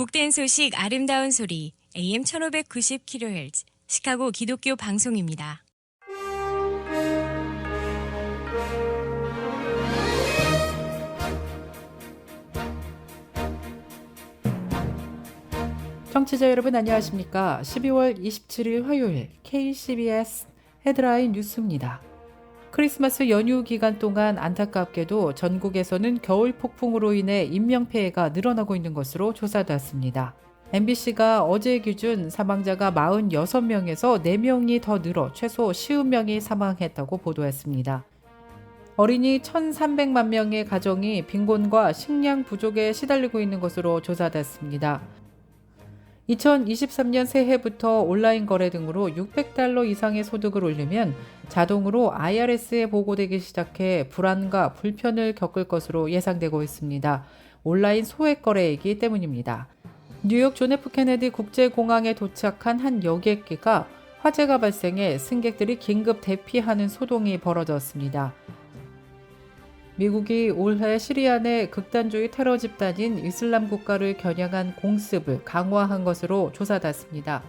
복된 소식 아름다운 소리 AM 1590kHz 시카고 기독교 방송입니다. 청취자 여러분 안녕하십니까? 12월 27일 화요일 KCBS 헤드라인 뉴스입니다. 크리스마스 연휴 기간 동안 안타깝게도 전국에서는 겨울 폭풍으로 인해 인명피해가 늘어나고 있는 것으로 조사됐습니다. MBC가 어제 기준 사망자가 46명에서 4명이 더 늘어 최소 50명이 사망했다고 보도했습니다. 어린이 1,300만 명의 가정이 빈곤과 식량 부족에 시달리고 있는 것으로 조사됐습니다. 2023년 새해부터 온라인 거래 등으로 $600 이상의 소득을 올리면 자동으로 IRS에 보고되기 시작해 불안과 불편을 겪을 것으로 예상되고 있습니다. 온라인 소액 거래이기 때문입니다. 뉴욕 존 F 케네디 국제공항에 도착한 한 여객기가 화재가 발생해 승객들이 긴급 대피하는 소동이 벌어졌습니다. 미국이 올해 시리아 내 극단주의 테러 집단인 이슬람 국가를 겨냥한 공습을 강화한 것으로 조사됐습니다.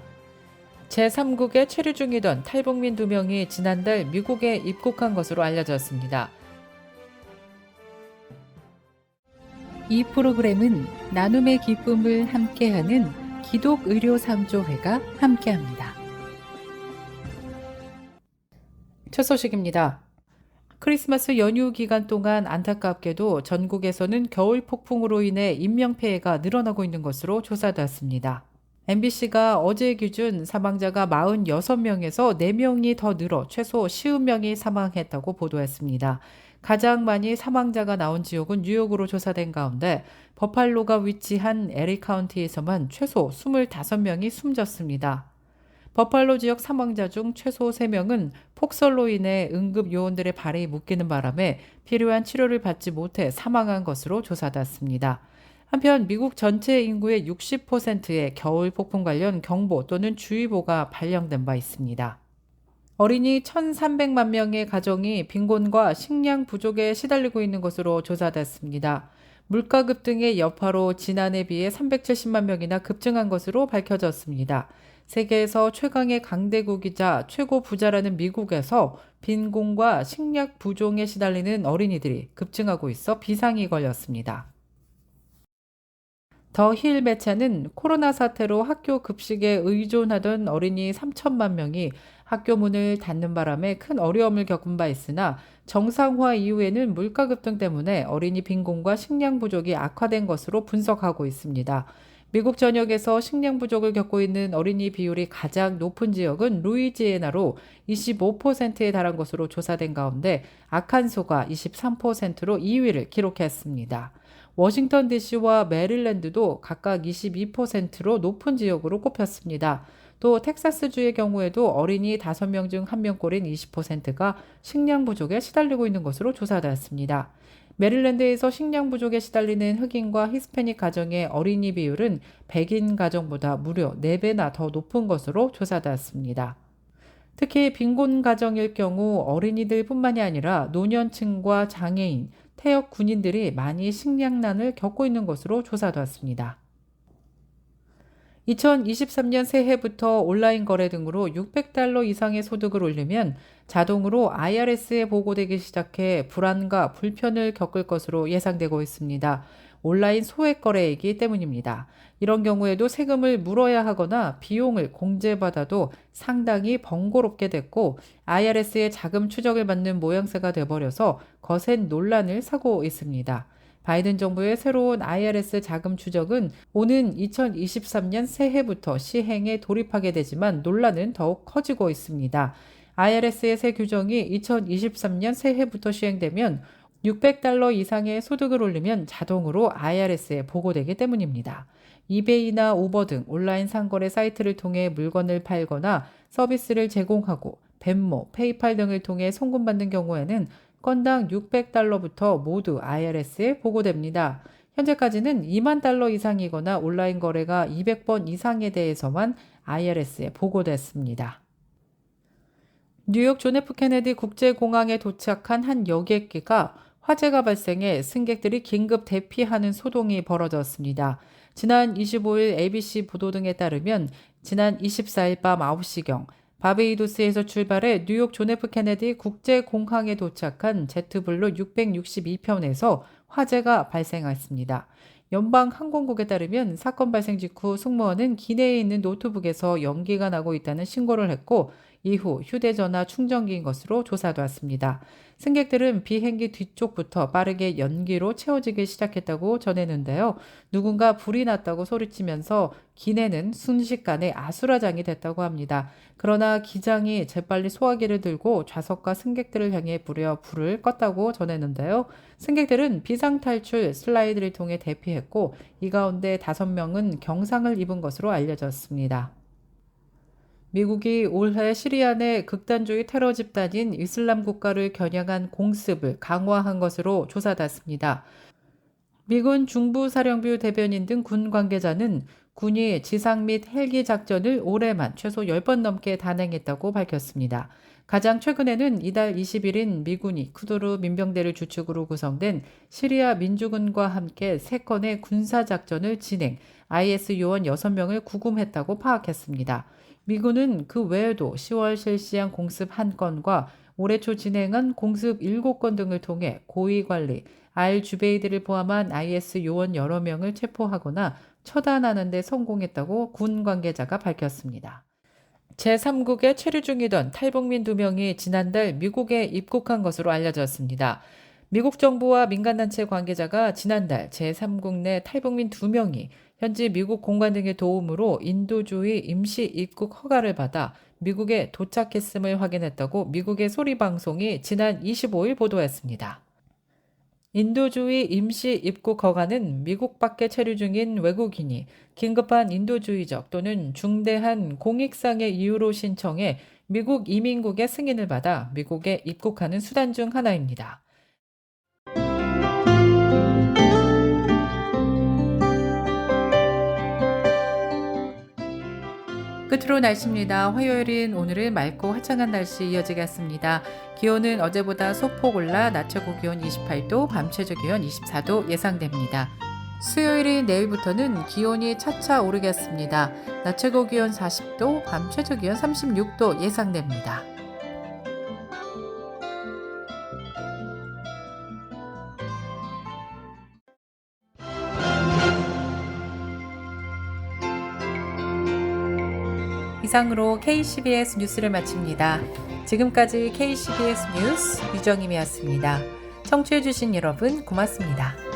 제3국에 체류 중이던 탈북민 2명이 지난달 미국에 입국한 것으로 알려졌습니다. 이 프로그램은 나눔의 기쁨을 함께하는 기독의료상조회가 함께합니다. 첫 소식입니다. 크리스마스 연휴 기간 동안 안타깝게도 전국에서는 겨울 폭풍으로 인해 인명피해가 늘어나고 있는 것으로 조사됐습니다. MBC가 어제 기준 사망자가 46명에서 4명이 더 늘어 최소 50명이 사망했다고 보도했습니다. 가장 많이 사망자가 나온 지역은 뉴욕으로 조사된 가운데 버팔로가 위치한 LA 카운티에서만 최소 25명이 숨졌습니다. 버팔로 지역 사망자 중 최소 3명은 폭설로 인해 응급 요원들의 발이 묶이는 바람에 필요한 치료를 받지 못해 사망한 것으로 조사됐습니다. 한편 미국 전체 인구의 60%의 겨울 폭풍 관련 경보 또는 주의보가 발령된 바 있습니다. 어린이 1,300만 명의 가정이 빈곤과 식량 부족에 시달리고 있는 것으로 조사됐습니다. 물가 급등의 여파로 지난해 비해 370만 명이나 급증한 것으로 밝혀졌습니다. 세계에서 최강의 강대국이자 최고 부자라는 미국에서 빈곤과 식량 부족에 시달리는 어린이들이 급증하고 있어 비상이 걸렸습니다. 더 힐 매체는 코로나 사태로 학교 급식에 의존하던 어린이 3천만 명이 학교 문을 닫는 바람에 큰 어려움을 겪은 바 있으나 정상화 이후에는 물가 급등 때문에 어린이 빈곤과 식량 부족이 악화된 것으로 분석하고 있습니다. 미국 전역에서 식량 부족을 겪고 있는 어린이 비율이 가장 높은 지역은 루이지애나로 25%에 달한 것으로 조사된 가운데 아칸소가 23%로 2위를 기록했습니다. 워싱턴 DC와 메릴랜드도 각각 22%로 높은 지역으로 꼽혔습니다. 또 텍사스주의 경우에도 어린이 5명 중 1명꼴인 20%가 식량 부족에 시달리고 있는 것으로 조사되었습니다. 메릴랜드에서 식량 부족에 시달리는 흑인과 히스패닉 가정의 어린이 비율은 백인 가정보다 무려 4배나 더 높은 것으로 조사되었습니다. 특히 빈곤 가정일 경우 어린이들뿐만이 아니라 노년층과 장애인, 퇴역 군인들이 많이 식량난을 겪고 있는 것으로 조사되었습니다. 2023년 새해부터 온라인 거래 등으로 $600 이상의 소득을 올리면 자동으로 IRS에 보고되기 시작해 불안과 불편을 겪을 것으로 예상되고 있습니다. 온라인 소액 거래이기 때문입니다. 이런 경우에도 세금을 물어야 하거나 비용을 공제받아도 상당히 번거롭게 됐고 IRS의 자금 추적을 받는 모양새가 돼버려서 거센 논란을 사고 있습니다. 바이든 정부의 새로운 IRS 자금 추적은 오는 2023년 새해부터 시행에 돌입하게 되지만 논란은 더욱 커지고 있습니다. IRS의 새 규정이 2023년 새해부터 시행되면 $600 이상의 소득을 올리면 자동으로 IRS에 보고되기 때문입니다. 이베이나 우버 등 온라인 상거래 사이트를 통해 물건을 팔거나 서비스를 제공하고 벤모, 페이팔 등을 통해 송금받는 경우에는 건당 $600부터 모두 IRS에 보고됩니다. 현재까지는 $20,000 이상이거나 온라인 거래가 200번 이상에 대해서만 IRS에 보고됐습니다. 뉴욕 존 F 케네디 국제공항에 도착한 한 여객기가 화재가 발생해 승객들이 긴급 대피하는 소동이 벌어졌습니다. 지난 25일 ABC 보도 등에 따르면 지난 24일 밤 9시경 바베이도스에서 출발해 뉴욕 존 F 케네디 국제공항에 도착한 제트블루 662편에서 화재가 발생했습니다. 연방항공국에 따르면 사건 발생 직후 승무원은 기내에 있는 노트북에서 연기가 나고 있다는 신고를 했고 이후 휴대전화 충전기인 것으로 조사됐습니다. 승객들은 비행기 뒤쪽부터 빠르게 연기로 채워지기 시작했다고 전했는데요. 누군가 불이 났다고 소리치면서 기내는 순식간에 아수라장이 됐다고 합니다. 그러나 기장이 재빨리 소화기를 들고 좌석과 승객들을 향해 불을 껐다고 전했는데요. 승객들은 비상탈출 슬라이드를 통해 대피했고 이 가운데 5명은 경상을 입은 것으로 알려졌습니다. 미국이 올해 시리아 내 극단주의 테러 집단인 이슬람 국가를 겨냥한 공습을 강화한 것으로 조사됐습니다. 미군 중부사령부 대변인 등 군 관계자는 군이 지상 및 헬기 작전을 올해만 최소 10번 넘게 단행했다고 밝혔습니다. 가장 최근에는 이달 20일인 미군이 쿠드루 민병대를 주축으로 구성된 시리아 민주군과 함께 3건의 군사작전을 진행, IS 요원 6명을 구금했다고 파악했습니다. 미군은 그 외에도 10월 실시한 공습 1건과 올해 초 진행한 공습 7건 등을 통해 고위관리, 알주베이드를 포함한 IS 요원 여러 명을 체포하거나 처단하는 데 성공했다고 군 관계자가 밝혔습니다. 제3국에 체류 중이던 탈북민 2명이 지난달 미국에 입국한 것으로 알려졌습니다. 미국 정부와 민간단체 관계자가 지난달 제3국 내 탈북민 2명이 현지 미국 공관 등의 도움으로 인도주의 임시 입국 허가를 받아 미국에 도착했음을 확인했다고 미국의 소리방송이 지난 25일 보도했습니다. 인도주의 임시 입국 허가는 미국 밖에 체류 중인 외국인이 긴급한 인도주의적 또는 중대한 공익상의 이유로 신청해 미국 이민국의 승인을 받아 미국에 입국하는 수단 중 하나입니다. 끝으로 날씨입니다. 화요일인 오늘은 맑고 화창한 날씨 이어지겠습니다. 기온은 어제보다 소폭 올라 낮 최고 기온 28도, 밤 최저 기온 24도 예상됩니다. 수요일인 내일부터는 기온이 차차 오르겠습니다. 낮 최고 기온 40도, 밤 최저 기온 36도 예상됩니다. 이상으로 KCBS 뉴스를 마칩니다. 지금까지 KCBS 뉴스 유정임이었습니다. 청취해주신 여러분 고맙습니다.